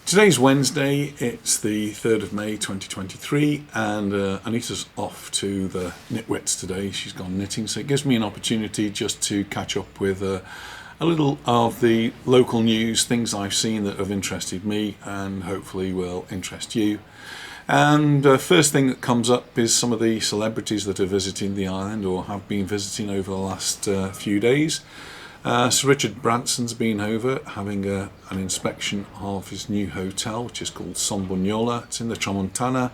Today's Wednesday, it's the 3rd of May 2023, and Anita's off to the Knitwits today. She's gone knitting, so it gives me an opportunity just to catch up with a little of the local news, things I've seen that have interested me and hopefully will interest you. And first thing that comes up is some of the celebrities that are visiting the island or have been visiting over the last few days. Sir Richard Branson's been over having an inspection of his new hotel, which is called Son Bunyola. It's in the Tramontana.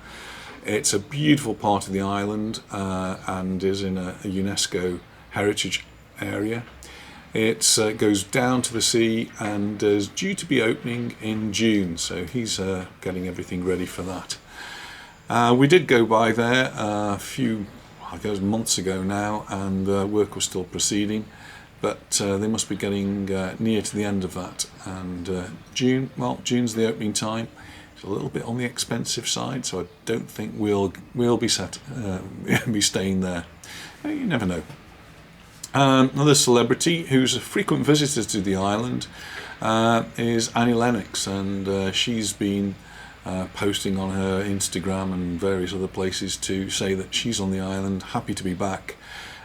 It's a beautiful part of the island and is in a UNESCO heritage area. It goes down to the sea and is due to be opening in June, so he's getting everything ready for that. We did go by there a few, I guess, months ago now, and work was still proceeding. But they must be getting near to the end of that, and June's the opening time. It's a little bit on the expensive side, so I don't think we'll be staying there. You never know. Another celebrity who's a frequent visitor to the island is Annie Lennox, and she's been posting on her Instagram and various other places to say that she's on the island, happy to be back.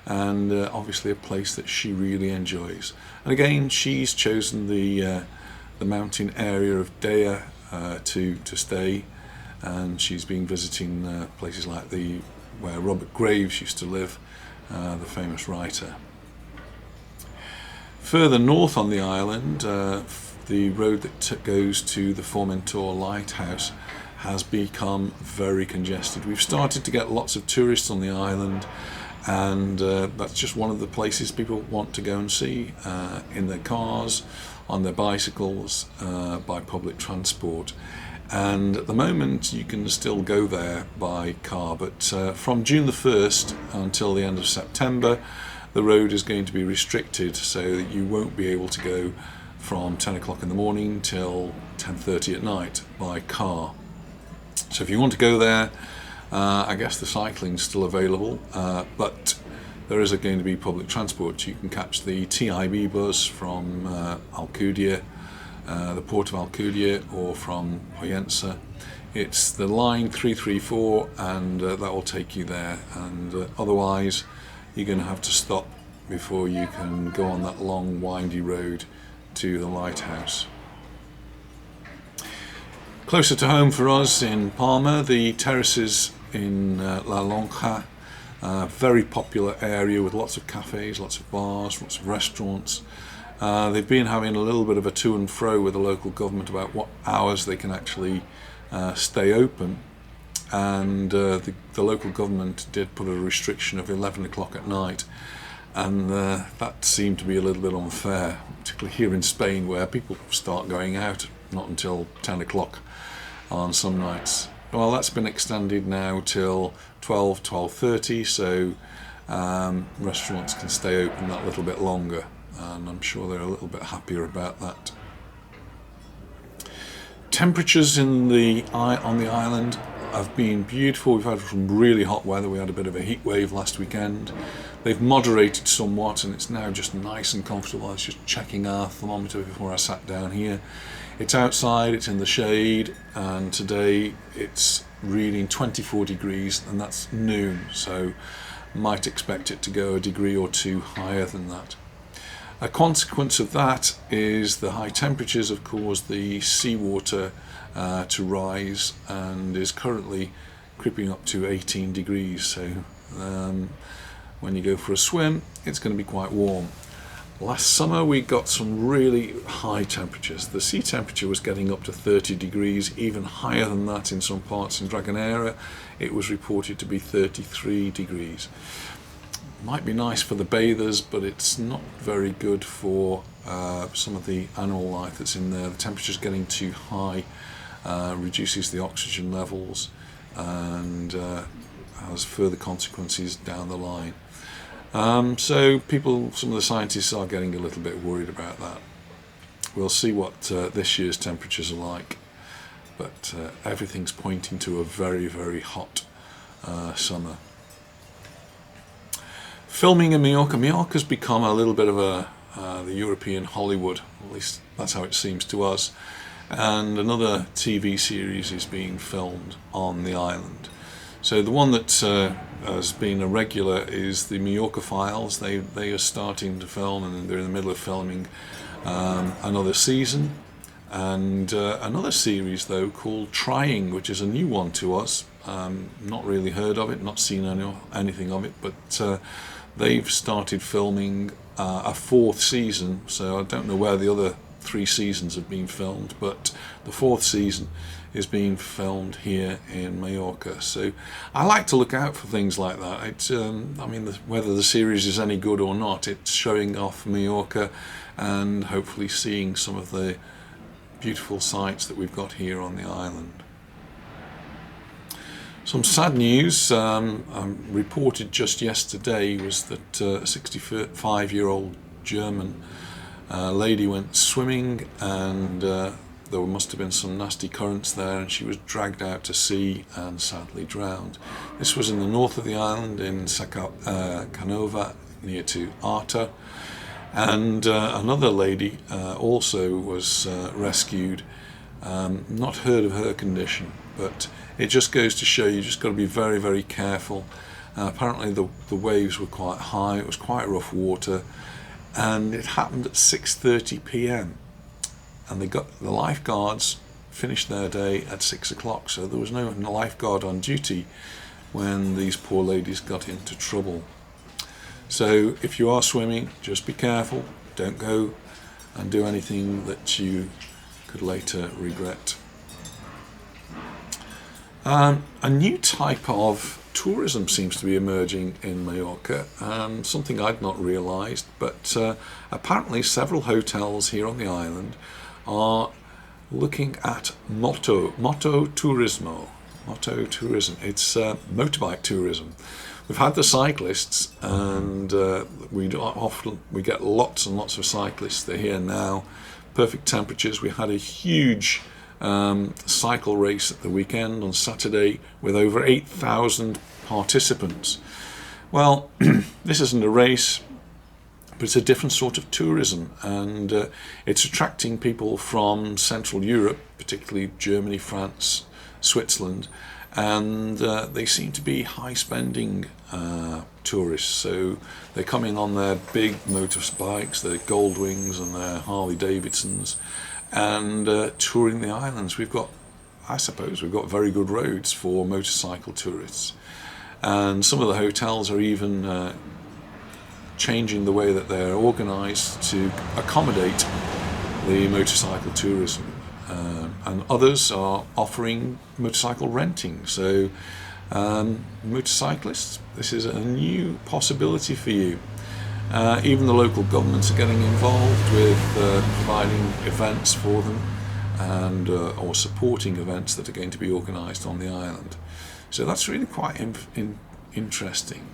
And obviously a place that she really enjoys. And again, she's chosen the mountain area of Dea to stay, and she's been visiting places like where Robert Graves used to live, the famous writer. Further north on the island, the road that goes to the Formentor lighthouse has become very congested. We've started to get lots of tourists on the island, and that's just one of the places people want to go and see in their cars, on their bicycles, by public transport. And at the moment you can still go there by car, but from June the 1st until the end of September the road is going to be restricted, so that you won't be able to go from 10 o'clock in the morning till 10:30 at night by car. So if you want to go there, I guess the cycling's still available, but there is going to be public transport. You can catch the TIB bus from Alcudia, the port of Alcudia, or from Pollença. It's the line 334, and that will take you there, and otherwise you're going to have to stop before you can go on that long windy road to the lighthouse. Closer to home for us in Palma, the terraces in La Lonja, very popular area with lots of cafes, lots of bars, lots of restaurants. They've been having a little bit of a to and fro with the local government about what hours they can actually stay open, and the local government did put a restriction of 11 o'clock at night, and that seemed to be a little bit unfair, particularly here in Spain, where people start going out not until 10 o'clock on some nights. Well, that's been extended now till 12:30, so restaurants can stay open that little bit longer, and I'm sure they're a little bit happier about that. Temperatures on the island have been beautiful. We've had some really hot weather. We had a bit of a heat wave last weekend. They've moderated somewhat, and it's now just nice and comfortable. I was just checking our thermometer before I sat down here. It's outside, it's in the shade, and today it's reading 24 degrees, and that's noon, so might expect it to go a degree or two higher than that. A consequence of that is the high temperatures have caused the seawater to rise, and is currently creeping up to 18 degrees, so when you go for a swim it's going to be quite warm. Last summer we got some really high temperatures. The sea temperature was getting up to 30 degrees, even higher than that in some parts. In Dragonera it was reported to be 33 degrees. Might be nice for the bathers, but it's not very good for some of the animal life that's in there. The temperature's getting too high, reduces the oxygen levels, and has further consequences down the line. So some of the scientists are getting a little bit worried about that. We'll see what this year's temperatures are like, but everything's pointing to a very, very hot summer. Filming in Mallorca. Mallorca's become a little bit of the European Hollywood, at least that's how it seems to us. and another TV series is being filmed on the island. So the one that has been a regular is the Majorca Files. They are starting to film, and they're in the middle of filming another season. And another series though called Trying, which is a new one to us. Not really heard of it, not seen anything of it, but they've started filming a fourth season. So I don't know where the other 3 seasons have been filmed, but the fourth season is being filmed here in Mallorca. So I like to look out for things like that. It's, whether the series is any good or not, it's showing off Mallorca and hopefully seeing some of the beautiful sights that we've got here on the island. Some sad news reported just yesterday was that a 65-year-old German lady went swimming, and there must have been some nasty currents there, and she was dragged out to sea and sadly drowned. This was in the north of the island in Canova, near to Arta. And another lady also was rescued. Not heard of her condition, but it just goes to show you just got to be very, very careful. Apparently the waves were quite high, it was quite rough water, and it happened at 6:30 p.m. and the lifeguards finished their day at 6 o'clock, so there was no lifeguard on duty when these poor ladies got into trouble. So if you are swimming, just be careful, don't go and do anything that you could later regret. A new type of tourism seems to be emerging in Mallorca, something I'd not realised, but apparently several hotels here on the island are looking at motto tourism. It's motorbike tourism. We've had the cyclists, and we get lots and lots of cyclists. They're here now, perfect temperatures. We had a huge cycle race at the weekend on Saturday with over 8,000 participants. Well, this isn't a race, but it's a different sort of tourism, and it's attracting people from Central Europe, particularly Germany, France, Switzerland, and they seem to be high-spending tourists. So they're coming on their big motorbikes, their Goldwings and their Harley Davidsons, and touring the islands. I suppose we've got very good roads for motorcycle tourists, and some of the hotels are even changing the way that they're organised to accommodate the motorcycle tourism. And others are offering motorcycle renting. So motorcyclists, this is a new possibility for you. Even the local governments are getting involved with providing events for them, and or supporting events that are going to be organised on the island. So that's really quite interesting.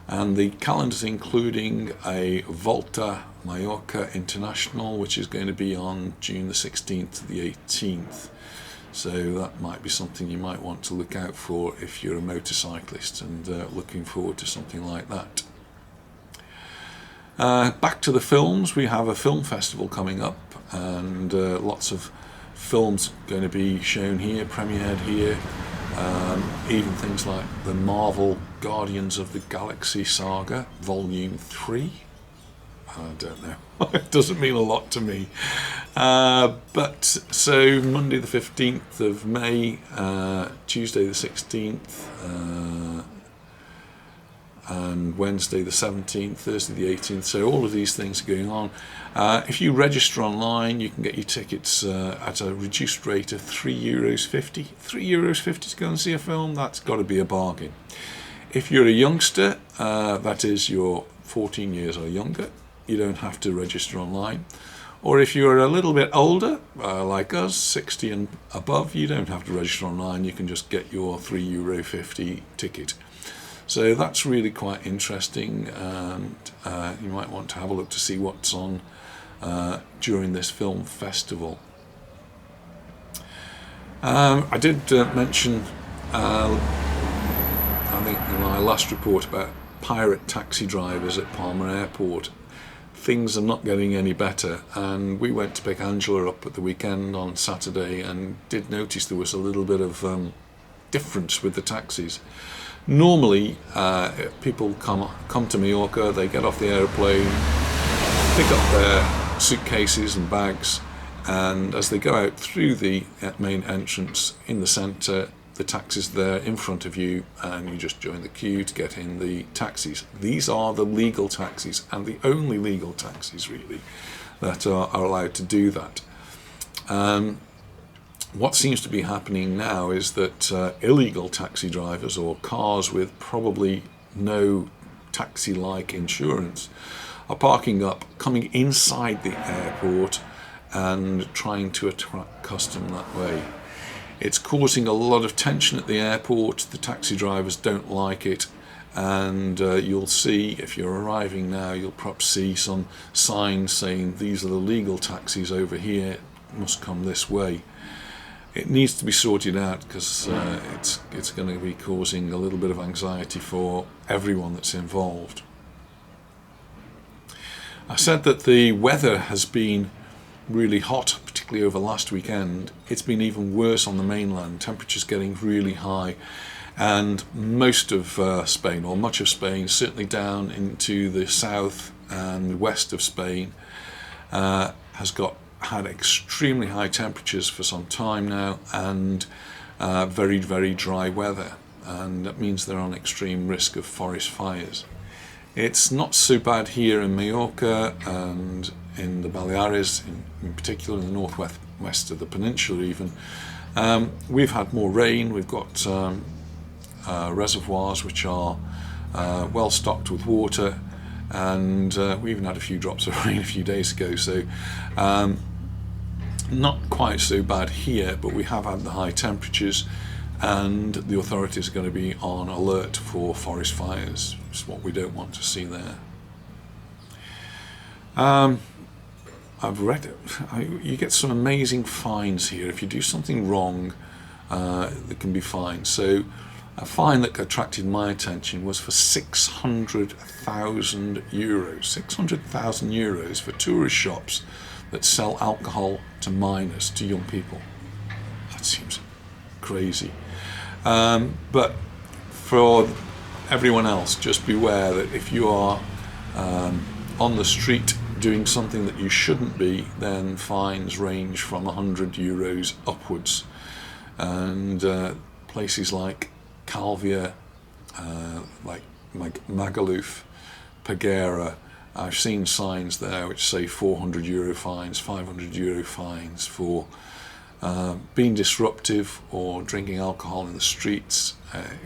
And the calendar's including a Volta Mallorca International, which is going to be on June the 16th to the 18th. So that might be something you might want to look out for if you're a motorcyclist and looking forward to something like that. Back to the films, we have a film festival coming up, and lots of films going to be shown here, premiered here. Even things like the Marvel Guardians of the Galaxy saga, Volume 3. I don't know. It doesn't mean a lot to me. But so Monday the 15th of May, Tuesday the 16th, and Wednesday the 17th, Thursday the 18th. So all of these things are going on. If you register online, you can get your tickets at a reduced rate of €3.50. €3.50 to go and see a film, that's got to be a bargain. If you're a youngster, that is you're 14 years or younger, you don't have to register online. Or if you're a little bit older, like us, 60 and above, you don't have to register online, you can just get your €3.50 ticket. So that's really quite interesting, and you might want to have a look to see what's on during this film festival. I did mention, I think in my last report, about pirate taxi drivers at Palma Airport things are not getting any better, and we went to pick Angela up at the weekend on Saturday and did notice there was a little bit of difference with the taxis. Normally people come to Mallorca, they get off the aeroplane, pick up their suitcases and bags, and as they go out through the main entrance in the centre, the taxis there in front of you, and you just join the queue to get in the taxis. These are the legal taxis, and the only legal taxis really that are allowed to do that. What seems to be happening now is that illegal taxi drivers, or cars with probably no taxi-like insurance, are parking up, coming inside the airport and trying to attract custom that way. It's causing a lot of tension at the airport. The taxi drivers don't like it, and you'll see, if you're arriving now, you'll perhaps see some signs saying these are the legal taxis over here, must come this way. It needs to be sorted out, because it's going to be causing a little bit of anxiety for everyone that's involved. I said that the weather has been really hot, particularly over last weekend. It's been even worse on the mainland, temperatures getting really high, and most of Spain, or much of Spain, certainly down into the south and west of Spain, has had extremely high temperatures for some time now, and very, very dry weather, and that means they're on extreme risk of forest fires. It's not so bad here in Majorca and in the Baleares, in particular in the northwest of the peninsula even. We've had more rain. We've got reservoirs which are well stocked with water, and we even had a few drops of rain a few days ago, so not quite so bad here, but we have had the high temperatures, and the authorities are going to be on alert for forest fires. It's what we don't want to see there. I've read it. You get some amazing fines here. If you do something wrong, there can be fines. So a fine that attracted my attention was for €600,000. 600,000 euros for tourist shops that sell alcohol to minors, to young people. That seems crazy. But for everyone else, just beware that if you are on the street doing something that you shouldn't be, then fines range from €100 upwards. And places like Calvia, like Magaluf, Peguera, I've seen signs there which say €400 fines, €500 fines for being disruptive or drinking alcohol in the streets.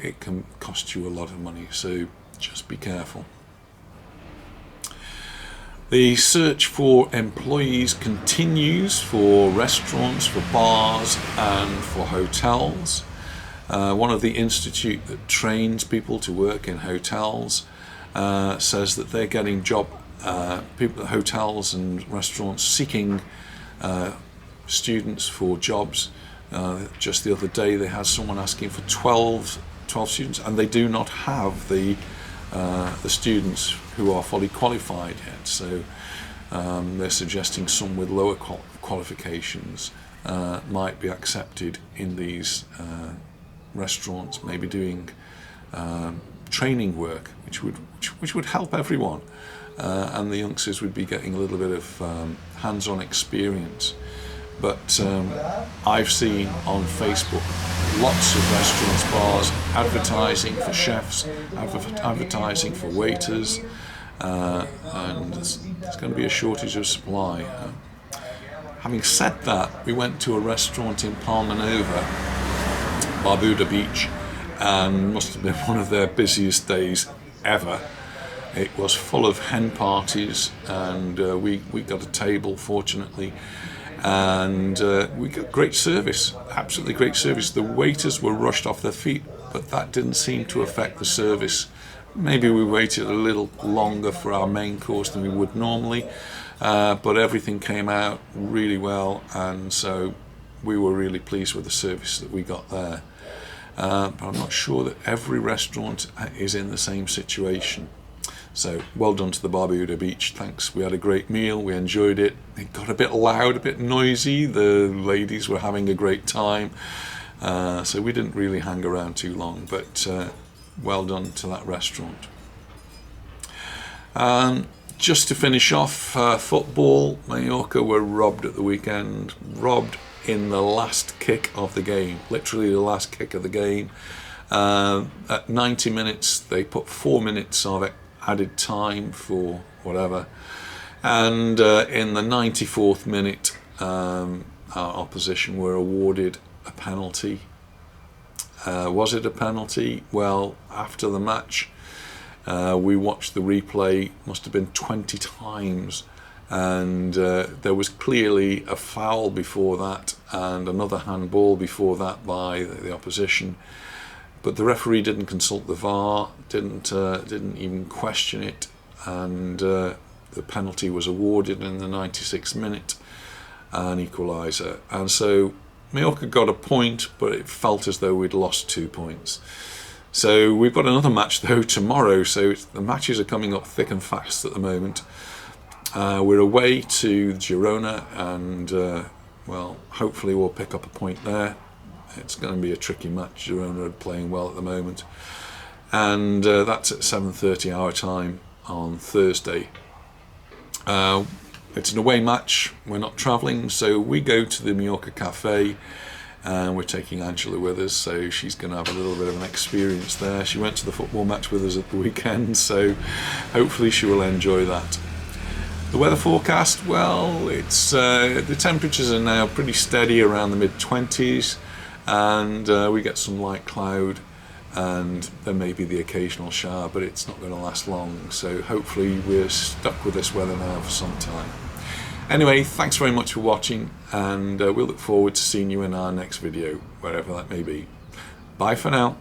It can cost you a lot of money, so just be careful. The search for employees continues for restaurants, for bars and for hotels. One of the institute that trains people to work in hotels says that they're getting people at hotels and restaurants seeking students for jobs. Just the other day they had someone asking for 12 students, and they do not have the students who are fully qualified yet, so they're suggesting some with lower qualifications might be accepted in these restaurants, maybe doing training work, which would help everyone, and the youngsters would be getting a little bit of hands-on experience. But I've seen on Facebook lots of restaurants, bars advertising for chefs, advertising for waiters, and there's going to be a shortage of supply. Having said that, we went to a restaurant in Palma Nova, Barbuda Beach, and must have been one of their busiest days ever. It was full of hen parties, and we got a table, fortunately. And we got great service, absolutely great service. The waiters were rushed off their feet, but that didn't seem to affect the service. Maybe we waited a little longer for our main course than we would normally, but everything came out really well, and so we were really pleased with the service that we got there. But I'm not sure that every restaurant is in the same situation. So well done to the Barbuda Beach. Thanks. We had a great meal. We enjoyed it. It got a bit loud, a bit noisy. The ladies were having a great time. So we didn't really hang around too long, but well done to that restaurant. Just to finish off, football. Mallorca were robbed at the weekend. Robbed in the last kick of the game. Literally the last kick of the game. At 90 minutes, they put 4 minutes of it added time for whatever, and in the 94th minute our opposition were awarded a penalty. Was it a penalty? Well, after the match we watched the replay, must have been 20 times, and there was clearly a foul before that and another handball before that by the opposition. But the referee didn't consult the VAR, didn't even question it, and the penalty was awarded in the 96th minute, an equaliser. And so Mallorca got a point, but it felt as though we'd lost 2 points. So we've got another match though tomorrow, so the matches are coming up thick and fast at the moment. We're away to Girona, and well, hopefully we'll pick up a point there. It's going to be a tricky match. Girona are playing well at the moment, and that's at 7:30 our time on Thursday. It's an away match. We're not travelling, so we go to the Majorca cafe, and we're taking Angela with us, so she's going to have a little bit of an experience there. She went to the football match with us at the weekend, so hopefully she will enjoy that. The weather forecast, well, it's the temperatures are now pretty steady around the mid-20s, and we get some light cloud, and there may be the occasional shower, but it's not going to last long, so hopefully we're stuck with this weather now for some time. Anyway, thanks very much for watching, and we'll look forward to seeing you in our next video, wherever that may be. Bye for now.